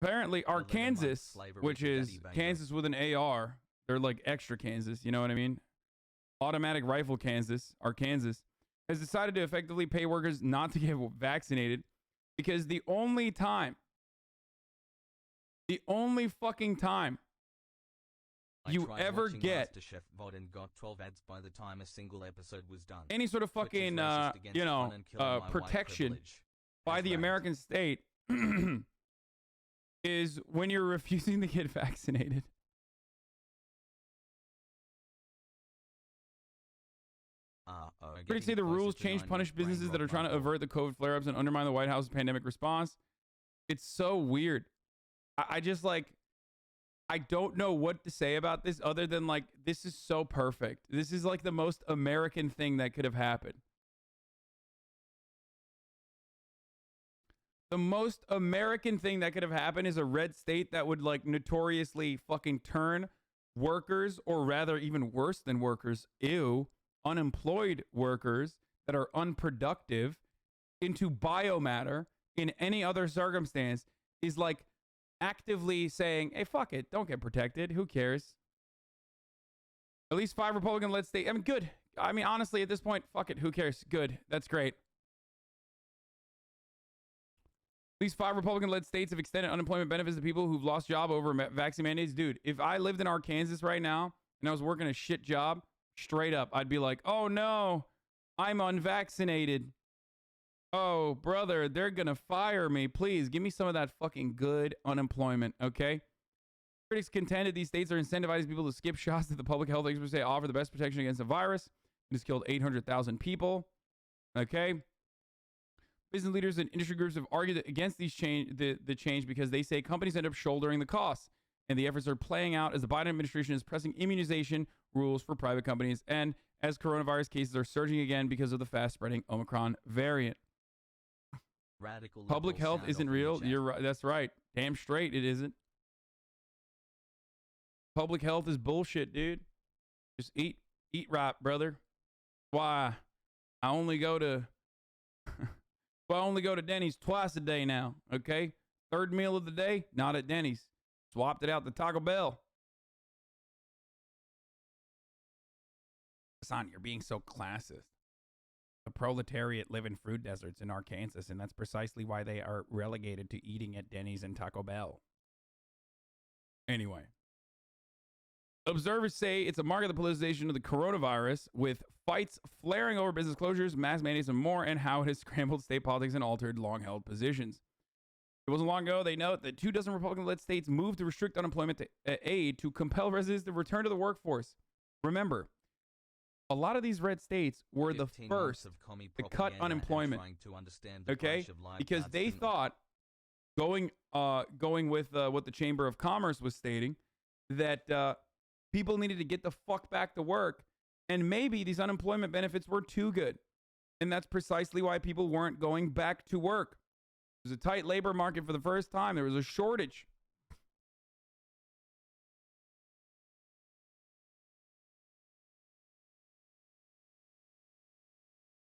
apparently Arkansas, which is Kansas with an AR, they're like extra Kansas, you know what I mean? Automatic rifle Kansas, Arkansas, has decided to effectively pay workers not to get vaccinated because the only fucking time you ever get MasterChef VOD and got 12 ads by the time a single episode was done. any sort of fucking protection by the American state is when you're refusing to get vaccinated. Critics say the rules change punish businesses that are trying to avert the COVID flare-ups and undermine the White House's pandemic response. It's so weird. I just like, I don't know what to say about this other than like, this is so perfect. This is like the most American thing that could have happened. The most American thing that could have happened is a red state that would like notoriously fucking turn workers, or rather even worse than workers, unemployed workers that are unproductive, into biomatter in any other circumstance, is like actively saying, hey, fuck it, don't get protected. Who cares? At least 5 Republican-led states. I mean, good. I mean, honestly, at this point, fuck it. Who cares? Good. That's great. At least 5 Republican-led states have extended unemployment benefits to people who've lost job over vaccine mandates. Dude, if I lived in Arkansas right now and I was working a shit job, straight up, I'd be like, oh no, I'm unvaccinated. Oh, brother, they're going to fire me. Please give me some of that fucking good unemployment, okay? Critics contend that these states are incentivizing people to skip shots that the public health experts say offer the best protection against the virus. It has killed 800,000 people, okay? Business leaders and industry groups have argued against these the change because they say companies end up shouldering the costs, and the efforts are playing out as the Biden administration is pressing immunization rules for private companies and as coronavirus cases are surging again because of the fast-spreading Omicron variant. Radical public health isn't real. You're right. That's right. Damn straight it isn't. Public health is bullshit, dude. Just eat right, brother. Why? I only go to Denny's twice a day now, okay? Third meal of the day, not at Denny's. Swapped it out to Taco Bell. Hasan, you're being so classist. The proletariat live in fruit deserts in Arkansas, and that's precisely why they are relegated to eating at Denny's and Taco Bell. Anyway. Observers say it's a mark of the politicization of the coronavirus, with fights flaring over business closures, mask mandates, and more, and how it has scrambled state politics and altered long-held positions. It wasn't long ago, they note, that 24 Republican-led states moved to restrict unemployment aid to compel residents to return to the workforce. Remember, a lot of these red states were the first to cut unemployment, okay? Because they thought, going with what the Chamber of Commerce was stating, that people needed to get the fuck back to work, and maybe these unemployment benefits were too good. And that's precisely why people weren't going back to work. It was a tight labor market for the first time. There was a shortage.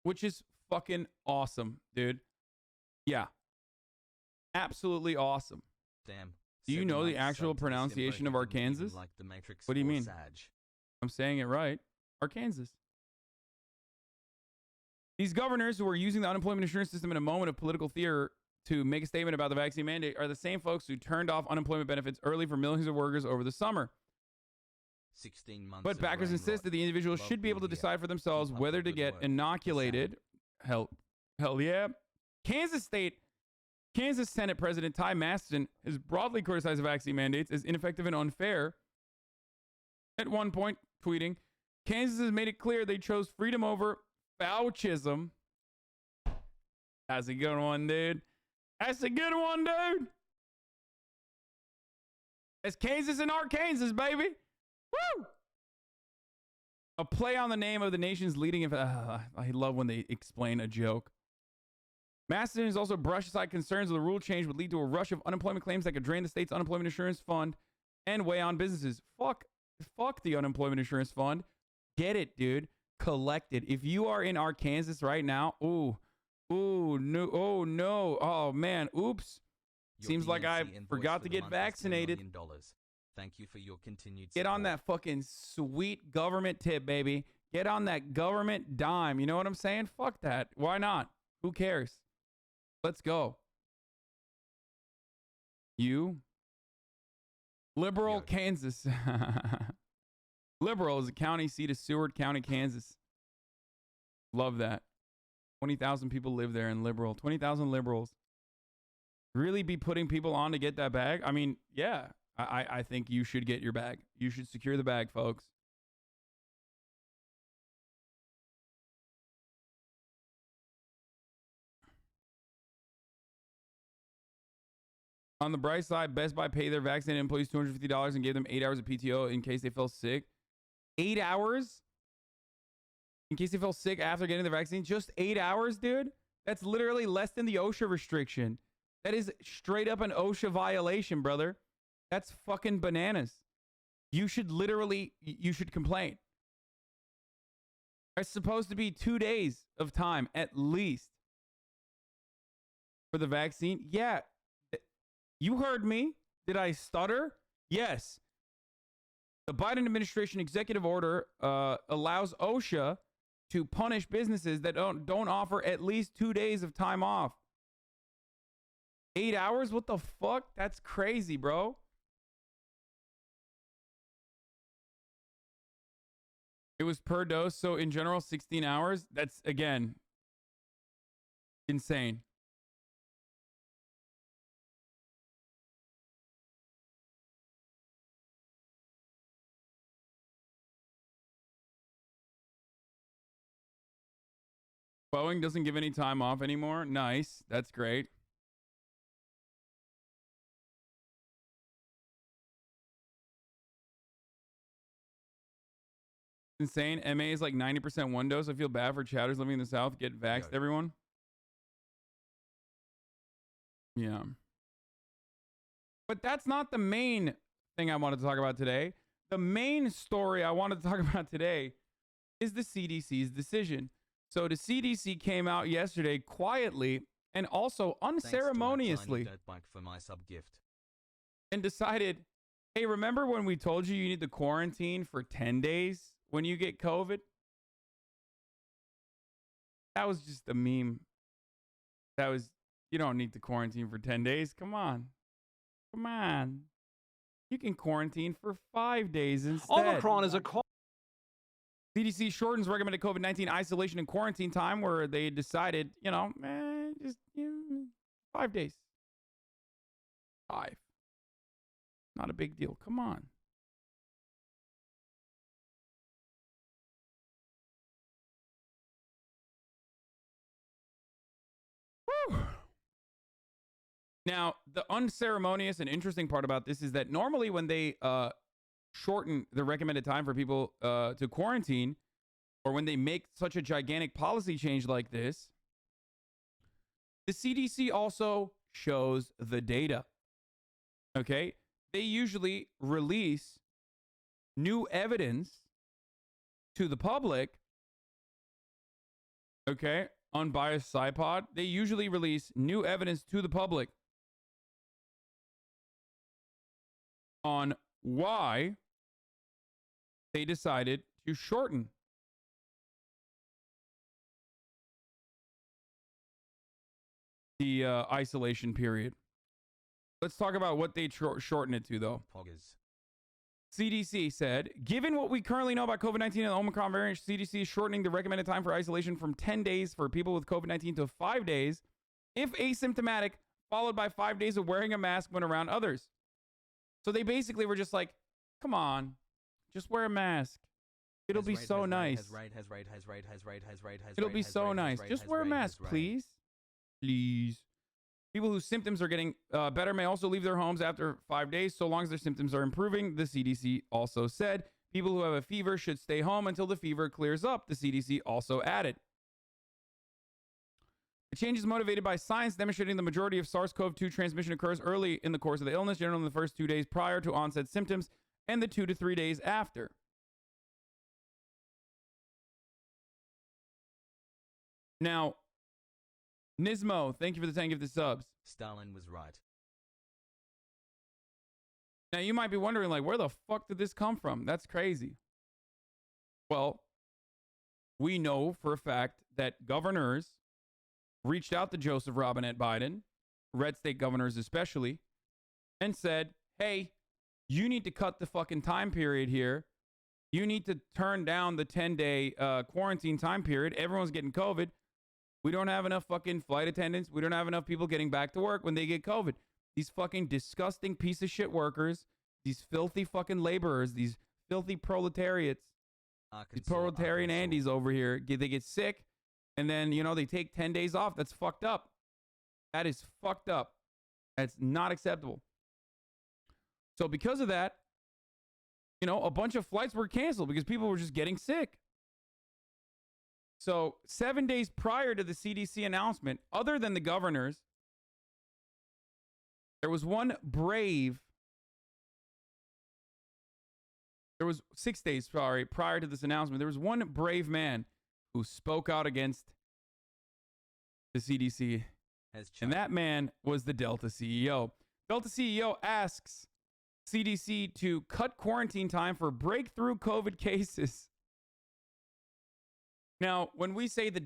Which is fucking awesome, dude. Yeah. Absolutely awesome. Damn. Do you know the actual pronunciation of Arkansas? Like the Matrix. What do you mean? I'm saying it right. Arkansas. These governors who are using the unemployment insurance system in a moment of political theater to make a statement about the vaccine mandate are the same folks who turned off unemployment benefits early for millions of workers over the summer. 16 months. But backers insist that the individuals should be able to decide for themselves whether to get inoculated. Hell yeah. Kansas Senate President Ty Masterson has broadly criticized the vaccine mandates as ineffective and unfair. At one point, tweeting, Kansas has made it clear they chose freedom over Faucism. That's a good one, dude. That's a good one, dude. It's Kansas and Arkansas, baby. Woo! A play on the name of the nation's leading... I love when they explain a joke. Masterson has also brushed aside concerns that the rule change would lead to a rush of unemployment claims that could drain the state's unemployment insurance fund and weigh on businesses. Fuck the unemployment insurance fund. Get it, dude. Collect it. If you are in Arkansas right now, no, oh man, oops. Seems like I forgot to get vaccinated. $1 million. Thank you for your continued support. Get on that fucking sweet government tip, baby. Get on that government dime. You know what I'm saying? Fuck that. Why not? Who cares? Let's go. You. Liberal, Kansas. Liberal is a county seat of Seward County, Kansas. Love that. 20,000 people live there in Liberal. 20,000 liberals. Really be putting people on to get that bag? I mean, yeah. I think you should get your bag. You should secure the bag, folks. On the bright side, Best Buy paid their vaccinated employees $250 and gave them 8 hours of PTO in case they fell sick. 8 hours? In case they fell sick after getting the vaccine? Just 8 hours, dude? That's literally less than the OSHA restriction. That is straight up an OSHA violation, brother. That's fucking bananas. You should complain. It's supposed to be 2 days of time at least for the vaccine. Yeah. You heard me. Did I stutter? Yes. The Biden administration executive order allows OSHA to punish businesses that don't offer at least 2 days of time off. 8 hours? What the fuck? That's crazy, bro. It was per dose, so in general, 16 hours. That's, again, insane. Boeing doesn't give any time off anymore. Nice. That's great. Insane. MA is like 90% one dose. I feel bad for chatters living in the South. Get vaxxed, everyone. Yeah. But that's not the main thing I wanted to talk about today. The main story I wanted to talk about today is the CDC's decision. So the CDC came out yesterday quietly and also unceremoniously for my sub gift. And decided, hey, remember when we told you need to quarantine for 10 days when you get COVID? That was just a meme. That was, you don't need to quarantine for 10 days. Come on. Come on. You can quarantine for 5 days instead. Omicron is a CDC shortens recommended COVID-19 isolation and quarantine time where they decided, just 5 days. 5. Not a big deal. Come on. Whew. Now, the unceremonious and interesting part about this is that normally when they shorten the recommended time for people to quarantine, or when they make such a gigantic policy change like this, the CDC also shows the data. Okay? They usually release new evidence to the public. Okay? Unbiased SciPod. They usually release new evidence to the public on why they decided to shorten the isolation period. Let's talk about what they shorten it to, though. Poggers. CDC said, given what we currently know about COVID-19 and the Omicron variant, CDC is shortening the recommended time for isolation from 10 days for people with COVID-19 to 5 days if asymptomatic, followed by 5 days of wearing a mask when around others. So they basically were just like, come on, just wear a mask. It'll be so nice. It'll be so nice. Just wear a mask, please. Please. People whose symptoms are getting better may also leave their homes after 5 days, so long as their symptoms are improving, the CDC also said. People who have a fever should stay home until the fever clears up, the CDC also added. The change is motivated by science demonstrating the majority of SARS-CoV-2 transmission occurs early in the course of the illness, generally in the first 2 days prior to onset symptoms and the 2 to 3 days after. Now, Nismo, thank you for the 10 gifted subs. Stalin was right. Now, you might be wondering, like, where the fuck did this come from? That's crazy. Well, we know for a fact that governors reached out to Joseph Robinette Biden, red state governors especially, and said, hey, you need to cut the fucking time period here. You need to turn down the 10-day quarantine time period. Everyone's getting COVID. We don't have enough fucking flight attendants. We don't have enough people getting back to work when they get COVID. These fucking disgusting piece of shit workers, these filthy fucking laborers, these filthy proletariats, these proletarian Andes over here, they get sick, and then, they take 10 days off. That's fucked up. That is fucked up. That's not acceptable. So because of that, a bunch of flights were canceled because people were just getting sick. So 7 days prior to the CDC announcement, other than the governors, there was 6 days, prior to this announcement. There was one brave man who spoke out against the CDC. And that man was the Delta CEO. Delta CEO asks CDC to cut quarantine time for breakthrough COVID cases. Now, when we say the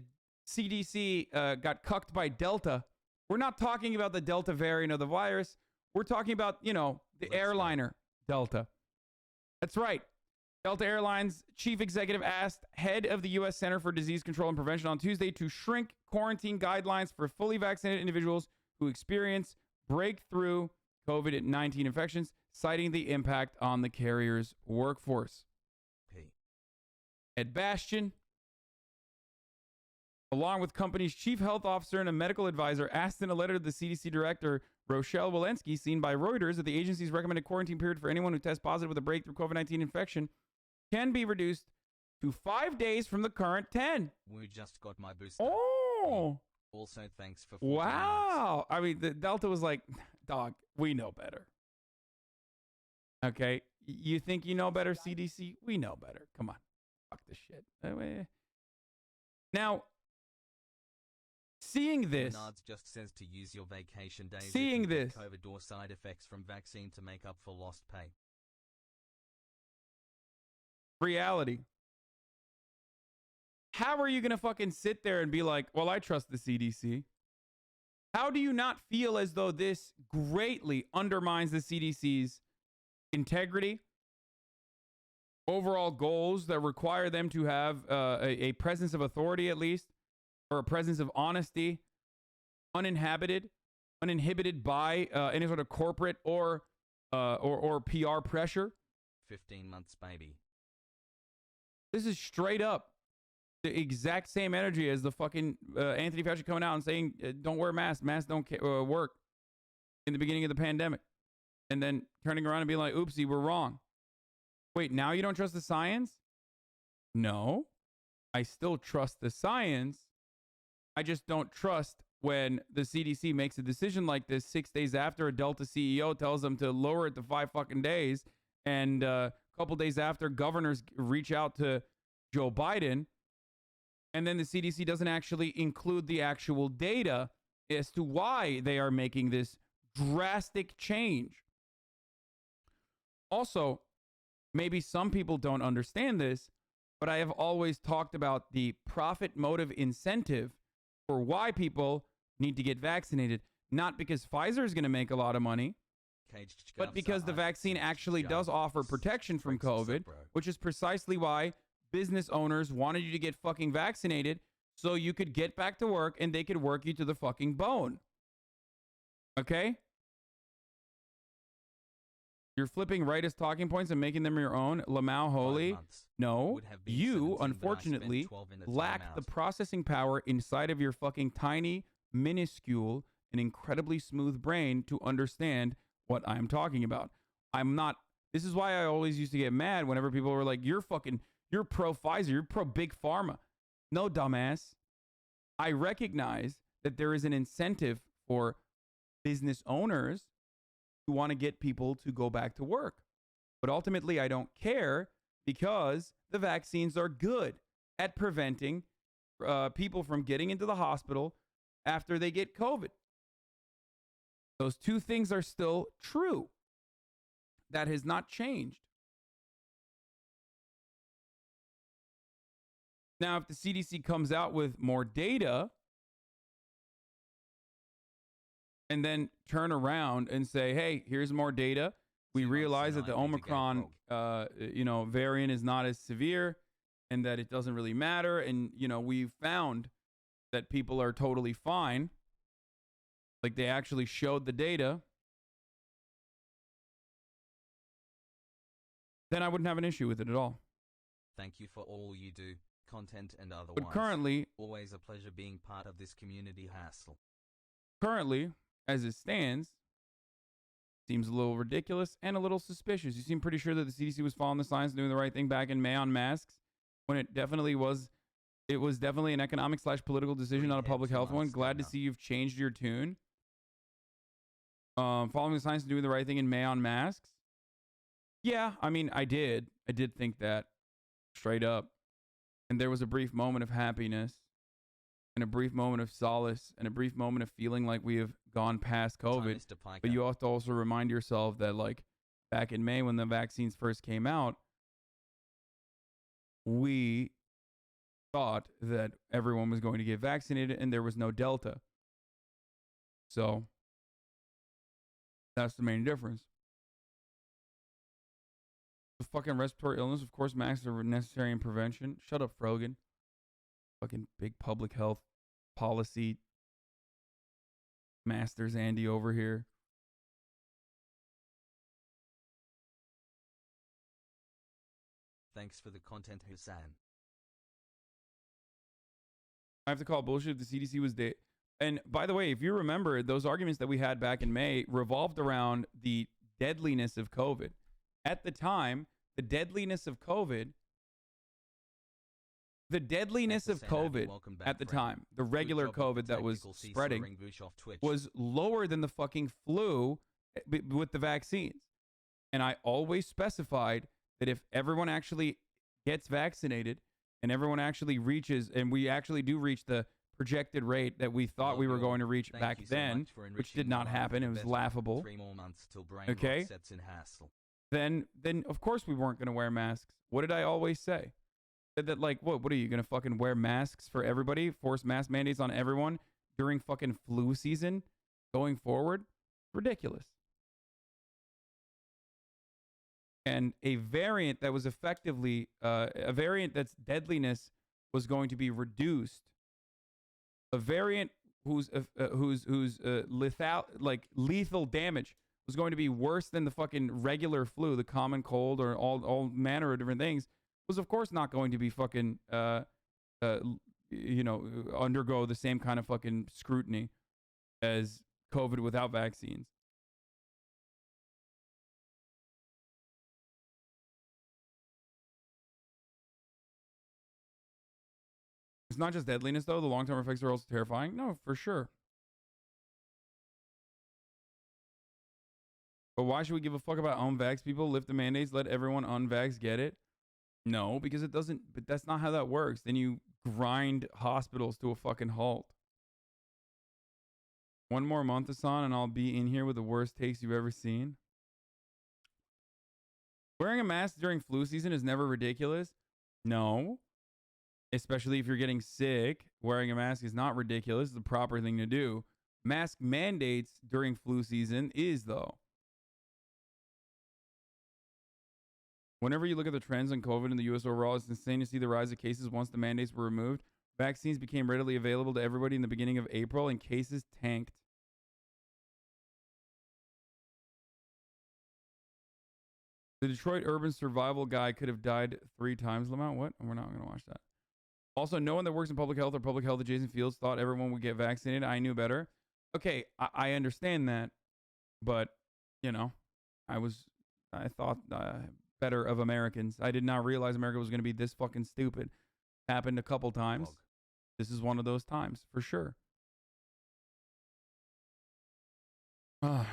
CDC got cucked by Delta, we're not talking about the Delta variant of the virus. We're talking about, the airliner Delta. That's right. Delta Airlines chief executive asked head of the U.S. Center for Disease Control and Prevention on Tuesday to shrink quarantine guidelines for fully vaccinated individuals who experience breakthrough COVID-19 infections, citing the impact on the carrier's workforce. Ed Bastian, along with company's chief health officer and a medical advisor, asked in a letter to the CDC director, Rochelle Walensky, seen by Reuters, that the agency's recommended quarantine period for anyone who tests positive with a breakthrough COVID-19 infection can be reduced to 5 days from the current 10. We just got my booster. Oh. Also, thanks for 14 wow. months. I mean, the Delta was like, dog, we know better. Okay. You think you know better, CDC? We know better. Come on. Fuck this shit. Now, seeing this, Bernard's just says to use your vacation days seeing if you this, get COVID or side effects from vaccine to make up for lost pay. Reality. How are you going to fucking sit there and be like, well, I trust the CDC? How do you not feel as though this greatly undermines the CDC's integrity, overall goals that require them to have a presence of authority at least, or a presence of honesty, uninhibited by any sort of corporate or PR pressure? 15 months, baby. This is straight up the exact same energy as the fucking Anthony Fauci coming out and saying, don't wear masks. Masks don't work in the beginning of the pandemic. And then turning around and being like, oopsie, we're wrong. Wait, now you don't trust the science? No, I still trust the science. I just don't trust when the CDC makes a decision like this 6 days after a Delta CEO tells them to lower it to 5 fucking days. And a couple days after, governors reach out to Joe Biden. And then the CDC doesn't actually include the actual data as to why they are making this drastic change. Also, maybe some people don't understand this, but I have always talked about the profit motive incentive for why people need to get vaccinated. Not because Pfizer is going to make a lot of money, but because the vaccine actually does offer protection from COVID, which is precisely why business owners wanted you to get fucking vaccinated so you could get back to work and they could work you to the fucking bone. Okay? You're flipping rightist talking points and making them your own. Lamau Holy. No, you, unfortunately, lack the processing power inside of your fucking tiny, minuscule, and incredibly smooth brain to understand what I'm talking about. I'm not. This is why I always used to get mad whenever people were like, you're pro Pfizer, you're pro big pharma. No, dumbass. I recognize that there is an incentive for business owners who want to get people to go back to work. But ultimately, I don't care because the vaccines are good at preventing people from getting into the hospital after they get COVID. Those two things are still true. That has not changed. Now, if the CDC comes out with more data and then turn around and say, hey, here's more data. We realize that the Omicron, variant is not as severe and that it doesn't really matter. And, we found that people are totally fine. Like they actually showed the data. Then I wouldn't have an issue with it at all. Thank you for all you do, content and otherwise. But currently, always a pleasure being part of this community hassle. Currently, as it stands, seems a little ridiculous and a little suspicious. You seem pretty sure that the CDC was following the science and doing the right thing back in May on masks, when it definitely was. It was definitely an economic/political decision, not a public health one. Glad to see you've changed your tune. Following the science and doing the right thing in May on masks. Yeah, I mean, I did think that straight up. And there was a brief moment of happiness and a brief moment of solace and a brief moment of feeling like we have gone past COVID. But you have to also remind yourself that, like, back in May when the vaccines first came out, we thought that everyone was going to get vaccinated and there was no Delta. So that's the main difference. The fucking respiratory illness, of course, masks are necessary in prevention. Shut up, Frogan. Fucking big public health policy masters Andy over here. Thanks for the content, Hasan. I have to call bullshit. The CDC was dead. And by the way, if you remember, those arguments that we had back in May revolved around the deadliness of COVID. At the time, the deadliness of COVID at the time, the regular COVID that was spreading, was lower than the fucking flu with the vaccines. And I always specified that if everyone actually gets vaccinated and everyone actually reaches, and we actually do reach the projected rate that we thought we were going to reach back then, which did not happen. It was laughable. 3 more months till brain okay. rot sets in hassle. Then of course we weren't going to wear masks. What did I always say? That like, what are you going to fucking wear masks for everybody? Force mask mandates on everyone during fucking flu season going forward? Ridiculous. And a variant that was effectively, a variant that's deadliness was going to be reduced. A variant whose lethal damage was going to be worse than the fucking regular flu, the common cold, or all manner of different things, was of course not going to be fucking, undergo the same kind of fucking scrutiny as COVID without vaccines. It's not just deadliness, though. The long-term effects are also terrifying. No, for sure. But why should we give a fuck about unvax people? Lift the mandates, let everyone unvax get it? No, because it doesn't, but that's not how that works. Then you grind hospitals to a fucking halt. One more month, Hasan, and I'll be in here with the worst takes you've ever seen. Wearing a mask during flu season is never ridiculous. No. Especially if you're getting sick, wearing a mask is not ridiculous. It's the proper thing to do. Mask mandates during flu season is, though. Whenever you look at the trends on COVID in the U.S. overall, it's insane to see the rise of cases once the mandates were removed. Vaccines became readily available to everybody in the beginning of April, and cases tanked. The Detroit urban survival guy could have died 3 times. Lamont, what? We're not going to watch that. Also, no one that works in public health or public health adjacent fields thought everyone would get vaccinated. I knew better. Okay, I understand that, but, I thought better of Americans. I did not realize America was going to be this fucking stupid. Happened a couple times. This is one of those times, for sure. I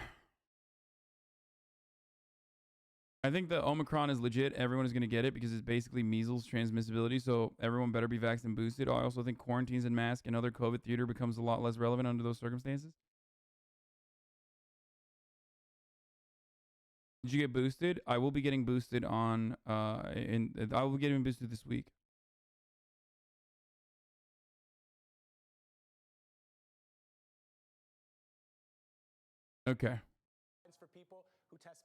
think the Omicron is legit. Everyone is going to get it because it's basically measles transmissibility, so everyone better be vaccinated and boosted. I also think quarantines and masks and other COVID theater becomes a lot less relevant under those circumstances. Did you get boosted? I will be getting boosted on I will be getting boosted this week. Okay. For people who test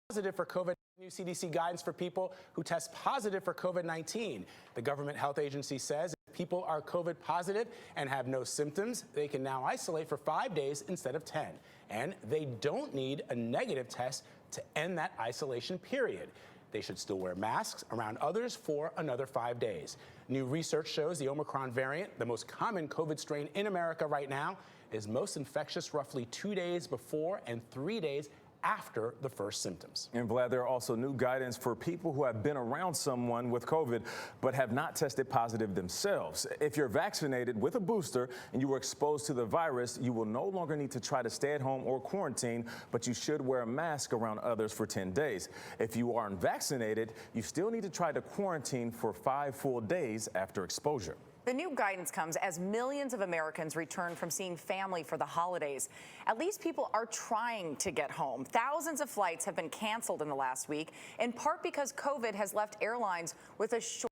positive for COVID, new CDC guidance for people who test positive for COVID-19. The government health agency says if people are COVID positive and have no symptoms, they can now isolate for 5 days instead of 10. And they don't need a negative test to end that isolation period. They should still wear masks around others for another 5 days. New research shows the Omicron variant, the most common COVID strain in America right now, is most infectious roughly 2 days before and 3 days after the first symptoms. And Vlad, there are also new guidance for people who have been around someone with COVID but have not tested positive themselves. If you're vaccinated with a booster and you were exposed to the virus, you will no longer need to try to stay at home or quarantine, but you should wear a mask around others for 10 days. If you are unvaccinated, you still need to try to quarantine for 5 full days after exposure. The new guidance comes as millions of Americans return from seeing family for the holidays. At least people are trying to get home. Thousands of flights have been canceled in the last week, in part because COVID has left airlines with a short.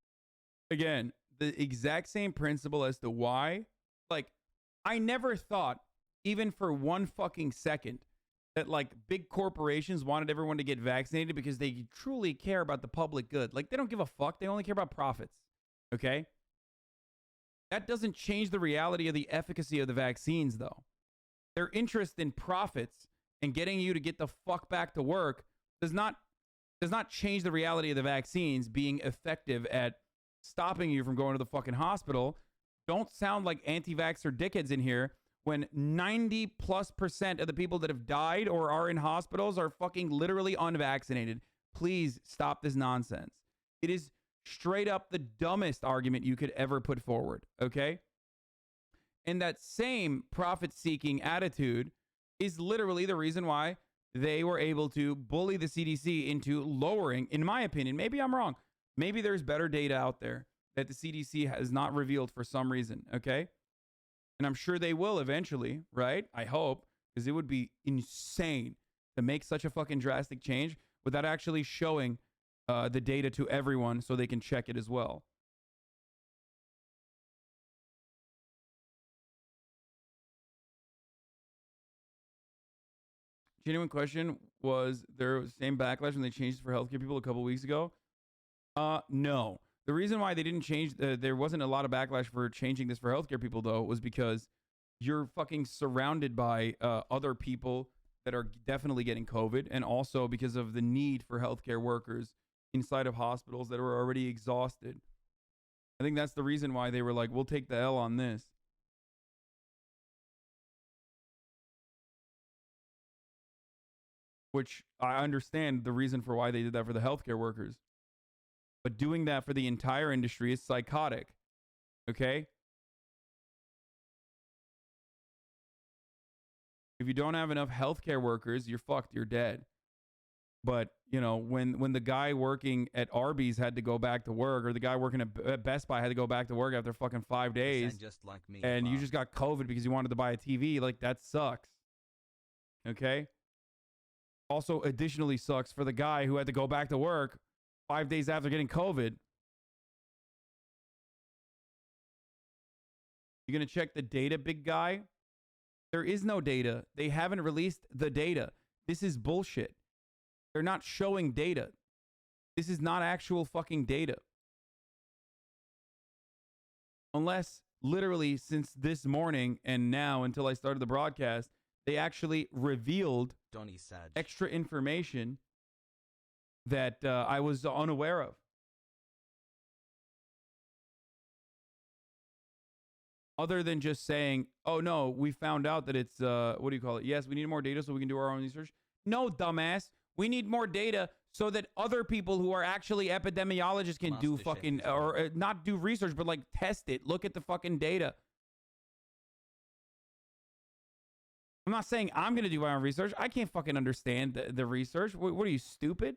Again, the exact same principle as to why. Like, I never thought, even for one fucking second, that like big corporations wanted everyone to get vaccinated because they truly care about the public good. Like, they don't give a fuck. They only care about profits. Okay? That doesn't change the reality of the efficacy of the vaccines, though. Their interest in profits and getting you to get the fuck back to work does not change the reality of the vaccines being effective at stopping you from going to the fucking hospital. Don't sound like anti-vaxxer dickheads in here when 90+% of the people that have died or are in hospitals are fucking literally unvaccinated. Please stop this nonsense. It is straight up the dumbest argument you could ever put forward, okay? And that same profit-seeking attitude is literally the reason why they were able to bully the CDC into lowering, in my opinion, maybe I'm wrong, maybe there's better data out there that the CDC has not revealed for some reason, okay? And I'm sure they will eventually, right? I hope, because it would be insane to make such a fucking drastic change without actually showing the data to everyone so they can check it as well. Genuine question, was there the same backlash when they changed it for healthcare people a couple weeks ago? No. The reason why they didn't change, there wasn't a lot of backlash for changing this for healthcare people, though, was because you're fucking surrounded by other people that are definitely getting COVID, and also because of the need for healthcare workers inside of hospitals that are already exhausted. I think that's the reason why they were like, we'll take the L on this. Which I understand the reason for why they did that for the healthcare workers. But doing that for the entire industry is psychotic. Okay? If you don't have enough healthcare workers, you're fucked, you're dead. But, you know, when the guy working at Arby's had to go back to work, or the guy working at Best Buy had to go back to work after fucking 5 days, Just like me, and you just got COVID because you wanted to buy a TV, like, that sucks. Okay? Also, additionally sucks for the guy who had to go back to work 5 days after getting COVID. You're going to check the data, big guy? There is no data. They haven't released the data. This is bullshit. They're not showing data. This is not actual fucking data. Unless, literally, since this morning and now until I started the broadcast, they actually revealed extra information that I was unaware of. Other than just saying, oh no, we found out that it's, what do you call it? Yes, we need more data so we can do our own research. No, dumbass. We need more data so that other people who are actually epidemiologists can do fucking, or not do research, but like test it. Look at the fucking data. I'm not saying I'm going to do my own research. I can't fucking understand the research. What are you, stupid?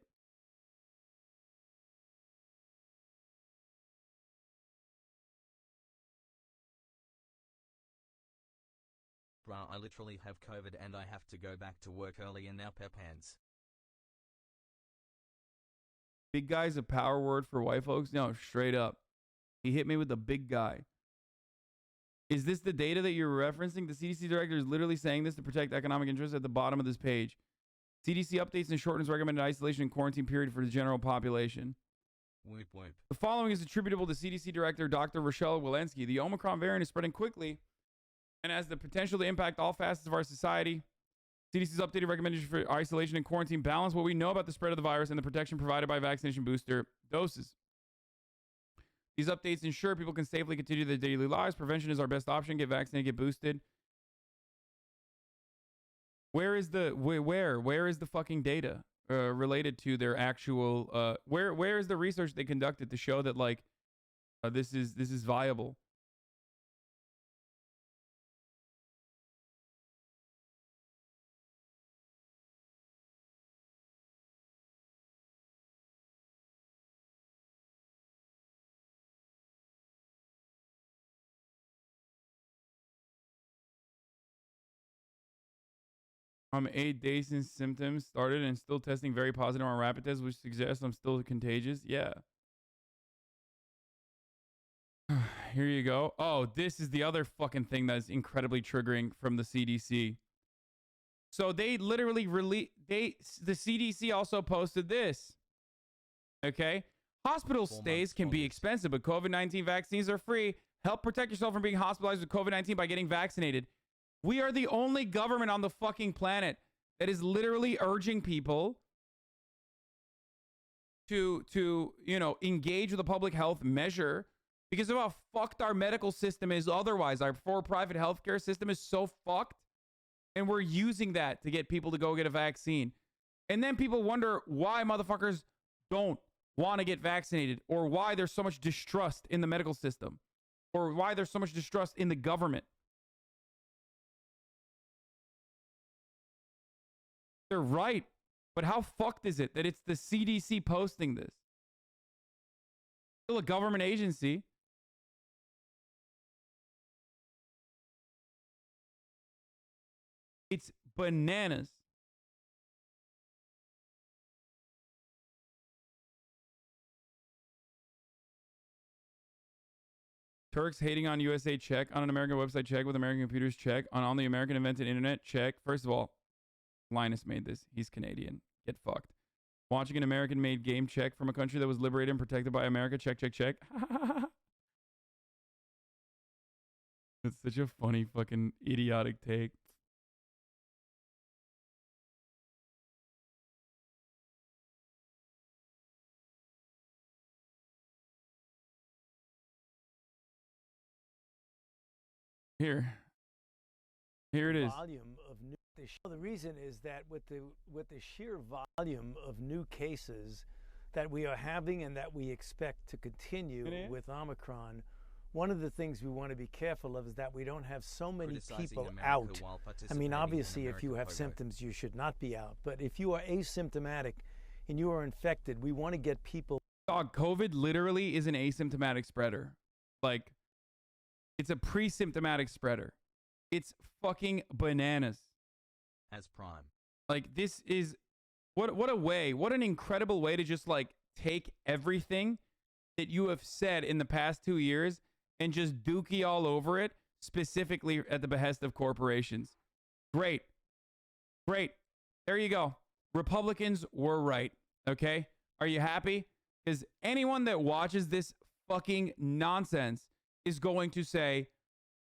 bruh, I literally have COVID and I have to go back to work early in now pep hands. Big guy's a power word for white folks? No, straight up. He hit me with the big guy. Is this the data that you're referencing? The CDC director is literally saying this to protect economic interests at the bottom of this page. CDC updates and shortens recommended isolation and quarantine period for the general population. Whoop whoop. The following is attributable to CDC Director Dr. Rochelle Walensky. The Omicron variant is spreading quickly and has the potential to impact all facets of our society. CDC's updated recommendation for isolation and quarantine balance what we know about the spread of the virus and the protection provided by vaccination booster doses. These updates ensure people can safely continue their daily lives. Prevention is our best option. Get vaccinated, get boosted. Where is the fucking data related to their actual where is the research they conducted to show that like this is viable? I'm 8 days since symptoms started and still testing very positive on rapid tests, which suggests I'm still contagious. Yeah. Here you go. Oh, this is the other fucking thing that's incredibly triggering from the CDC. So they literally the CDC also posted this. Okay. Hospital stays can be expensive, but COVID-19 vaccines are free. Help protect yourself from being hospitalized with COVID-19 by getting vaccinated. We are the only government on the fucking planet that is literally urging people to you know, engage with a public health measure because of how fucked our medical system is otherwise. Our for-profit healthcare system is so fucked, and we're using that to get people to go get a vaccine. And then people wonder why motherfuckers don't want to get vaccinated, or why there's so much distrust in the medical system, or why there's so much distrust in the government. They're right, but how fucked is it that it's the CDC posting this? Still a government agency. It's bananas. Turks hating on USA, check. On an American website, check. With American computers, check. On the American invented internet, check. First of all, Linus made this. He's Canadian. Get fucked. Watching an American-made game, check. From a country that was liberated and protected by America, check, check, check. That's such a funny fucking idiotic take. Here it is. Volume of new. The reason is that with the sheer volume of new cases that we are having and that we expect to continue with Omicron, one of the things we want to be careful of is that we don't have so many people out. I mean, obviously, if you have symptoms, you should not be out. But if you are asymptomatic and you are infected, we want to get people. Dog, COVID literally is an asymptomatic spreader. Like, it's a pre-symptomatic spreader. It's fucking bananas. As prime. Like, this is what an incredible way to just like take everything that you have said in the past 2 years and just dookie all over it, specifically at the behest of corporations. Great. There you go. Republicans were right. Okay. Are you happy? Because anyone that watches this fucking nonsense is going to say,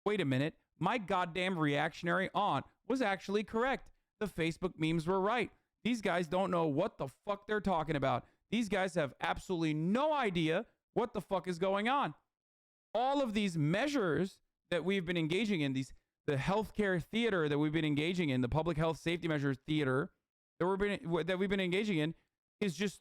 wait a minute, my goddamn reactionary aunt was actually correct. The Facebook memes were right. These guys don't know what the fuck they're talking about. These guys have absolutely no idea what the fuck is going on. All of these measures that we've been engaging in, the healthcare theater that we've been engaging in, the public health safety measures theater that we've been engaging in is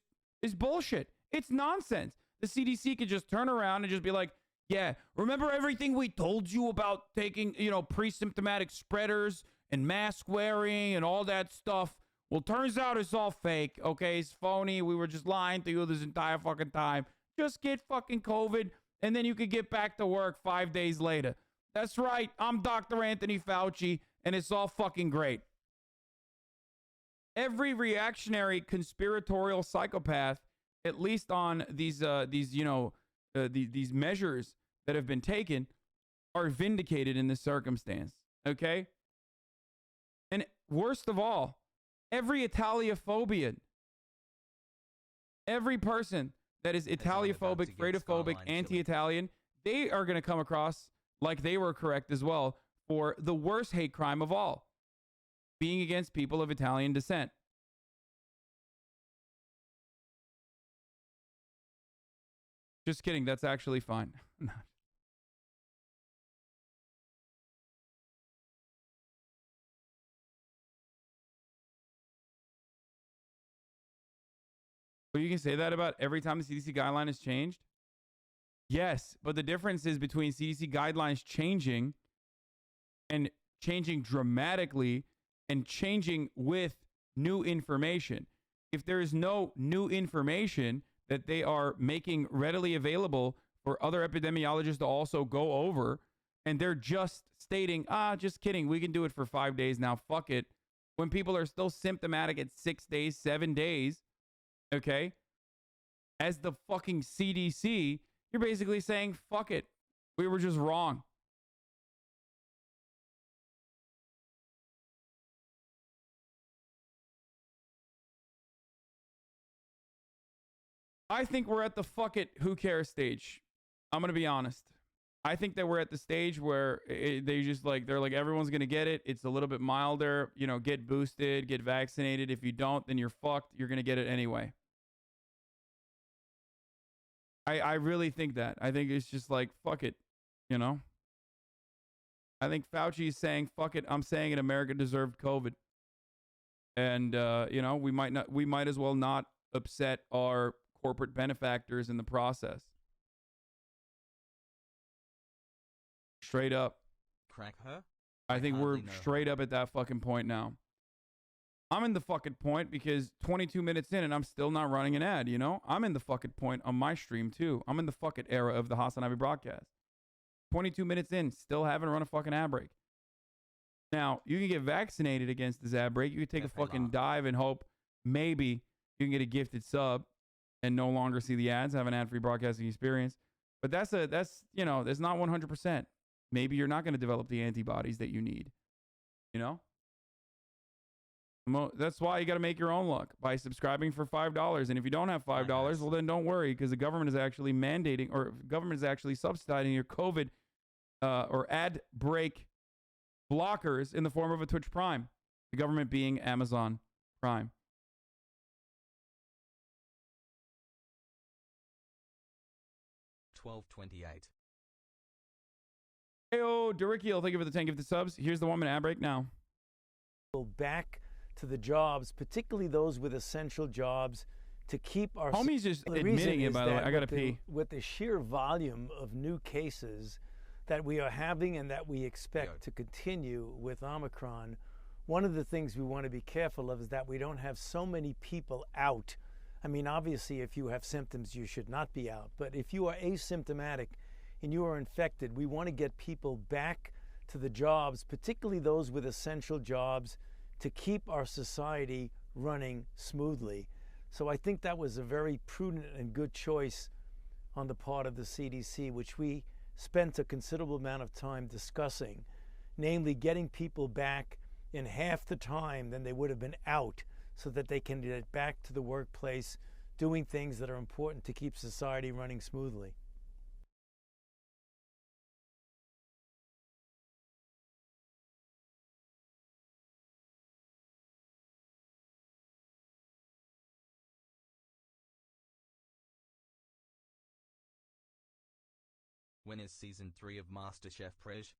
bullshit. It's nonsense. The CDC could just turn around and just be like, yeah, remember everything we told you about taking, pre-symptomatic spreaders and mask wearing and all that stuff? Well, turns out it's all fake, okay? It's phony. We were just lying to you this entire fucking time. Just get fucking COVID, and then you could get back to work 5 days later. That's right. I'm Dr. Anthony Fauci, and it's all fucking great. Every reactionary conspiratorial psychopath, at least on these these measures that have been taken, are vindicated in this circumstance. Okay? And worst of all, every Italiophobian, every person that is Italiophobic, Freudophobic, anti-Italian, they are going to come across like they were correct as well for the worst hate crime of all, being against people of Italian descent. Just kidding. That's actually fine. But you can say that about every time the CDC guideline has changed? Yes, but the difference is between CDC guidelines changing and changing dramatically and changing with new information. If there is no new information that they are making readily available for other epidemiologists to also go over, and they're just stating, just kidding, we can do it for 5 days now, fuck it. When people are still symptomatic at 6 days, 7 days, okay? As the fucking CDC, you're basically saying, fuck it. We were just wrong. I think we're at the fuck it, who cares stage. I'm going to be honest. I think that we're at the stage where they just they're like, everyone's going to get it. It's a little bit milder. You know, get boosted, get vaccinated. If you don't, then you're fucked. You're going to get it anyway. I really think that. I think it's just like, fuck it, you know? I think Fauci is saying, fuck it, I'm saying it, America deserved COVID. And, you know, we might as well not upset our corporate benefactors in the process. Straight up. Crack her? I think we're straight up at that fucking point now. I'm in the fucking point because 22 minutes in and I'm still not running an ad, you know? I'm in the fucking point on my stream too. I'm in the fucking era of the HasanAbi broadcast. 22 minutes in, still haven't run a fucking ad break. Now, you can get vaccinated against this ad break. You can take a fucking dive and hope maybe you can get a gifted sub and no longer see the ads, have an ad-free broadcasting experience. But that's not 100%. Maybe you're not going to develop the antibodies that you need, you know? That's why you got to make your own luck by subscribing for $5. And if you don't have $5, well, then don't worry, because the government is actually mandating, or government is actually subsidizing your COVID or ad break blockers in the form of a Twitch Prime. The government being Amazon Prime. $12.28. Heyo, Durikiel, thank you for the 10 gifted subs. Here's the 1 minute ad break now. Back to the jobs, particularly those with essential jobs, to keep our... Homie's just admitting it, by the way. I gotta pee. With the sheer volume of new cases that we are having and that we expect to continue with Omicron, one of the things we want to be careful of is that we don't have so many people out. I mean, obviously, if you have symptoms, you should not be out. But if you are asymptomatic and you are infected, we want to get people back to the jobs, particularly those with essential jobs, to keep our society running smoothly. So I think that was a very prudent and good choice on the part of the CDC, which we spent a considerable amount of time discussing, namely getting people back in half the time than they would have been out, so that they can get back to the workplace doing things that are important to keep society running smoothly. When is season 3 of MasterChef Prej?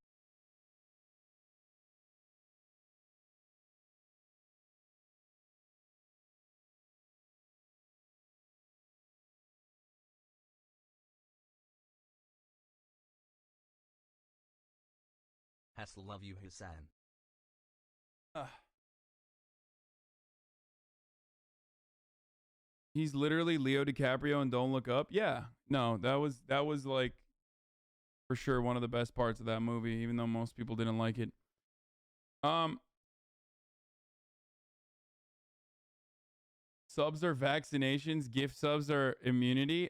Hassel, love you, Hassan. He's literally Leo DiCaprio and Don't Look Up. Yeah, no, that was like for sure one of the best parts of that movie, even though most people didn't like it. Subs are vaccinations. Gift subs are immunity.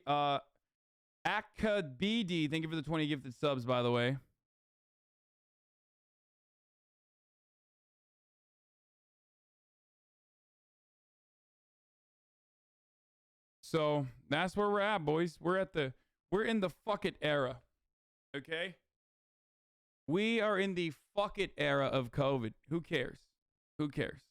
AKBD, thank you for the 20 gifted subs, by the way. So that's where we're at, boys. We're in the fuck it era. Okay? We are in the fuck it era of COVID. Who cares? Who cares?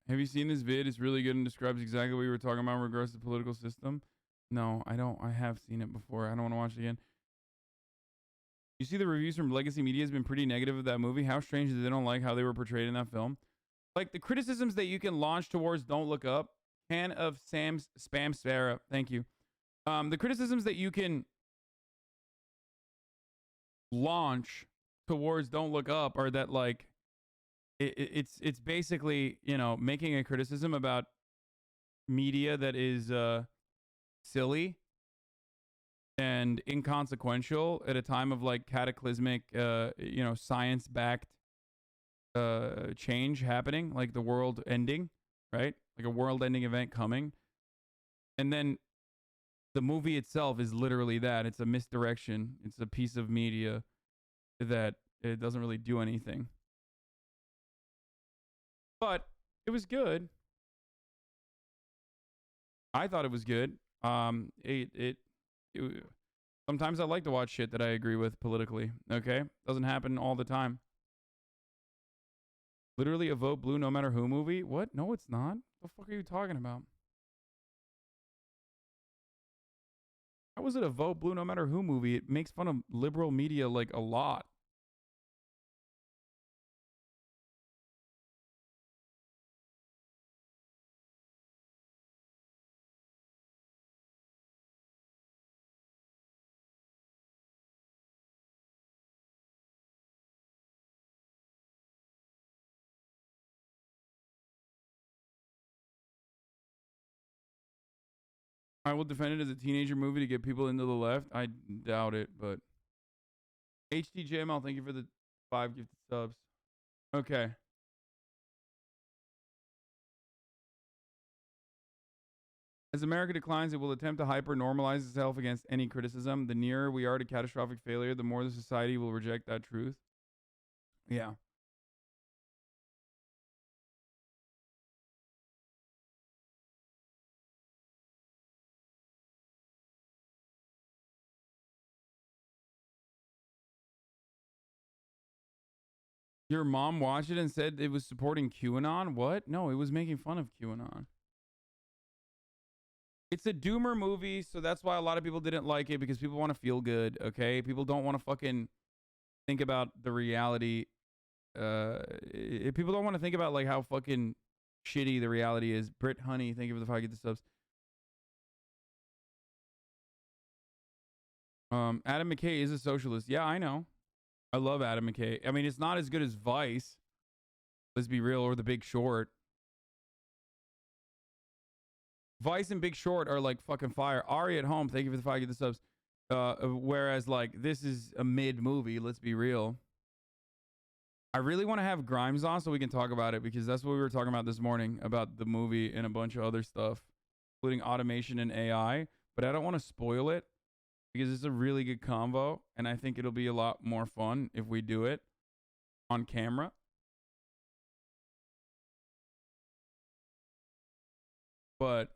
Have you seen this vid? It's really good and describes exactly what you were talking about in regards to the political system. No, I don't. I have seen it before. I don't want to watch it again. You see the reviews from legacy media has been pretty negative of that movie. How strange that they don't like how they were portrayed in that film. Like the criticisms that you can launch towards Don't Look Up. Can of Sam's Spam Sarah. Thank you. The criticisms that you can launch towards Don't Look Up are that like it's basically, you know, making a criticism about media that is silly and inconsequential at a time of like cataclysmic you know, science backed change happening, like the world ending, right? Like a world ending event coming. And then the movie itself is literally that. It's a misdirection. It's a piece of media that it doesn't really do anything. But it was good. I thought it was good. It sometimes I like to watch shit that I agree with politically. Okay, doesn't happen all the time. Literally a vote blue no matter who movie? What? No, it's not. What the fuck are you talking about? How was it a vote blue no matter who movie? It makes fun of liberal media like a lot. I will defend it as a teenager movie to get people into the left. I doubt it, but HTJML, thank you for the 5 gifted subs. Okay. As America declines, it will attempt to hyper-normalize itself against any criticism. The nearer we are to catastrophic failure, the more the society will reject that truth. Yeah. Your mom watched it and said it was supporting QAnon? What? No, it was making fun of QAnon. It's a doomer movie, so that's why a lot of people didn't like it, because people want to feel good, okay? People don't want to fucking think about the reality. People don't want to think about like how fucking shitty the reality is. Brit Honey, thank you for the 5 gifted subs. Adam McKay is a socialist. Yeah, I know. I love Adam McKay. I mean, it's not as good as Vice. Let's be real, or The Big Short. Vice and Big Short are like fucking fire. Ari at home, thank you for the 5 gifted subs. Whereas like this is a mid movie. Let's be real. I really want to have Grimes on so we can talk about it, because that's what we were talking about this morning about the movie and a bunch of other stuff, including automation and AI. But I don't want to spoil it, because it's a really good convo, and I think it'll be a lot more fun if we do it on camera. But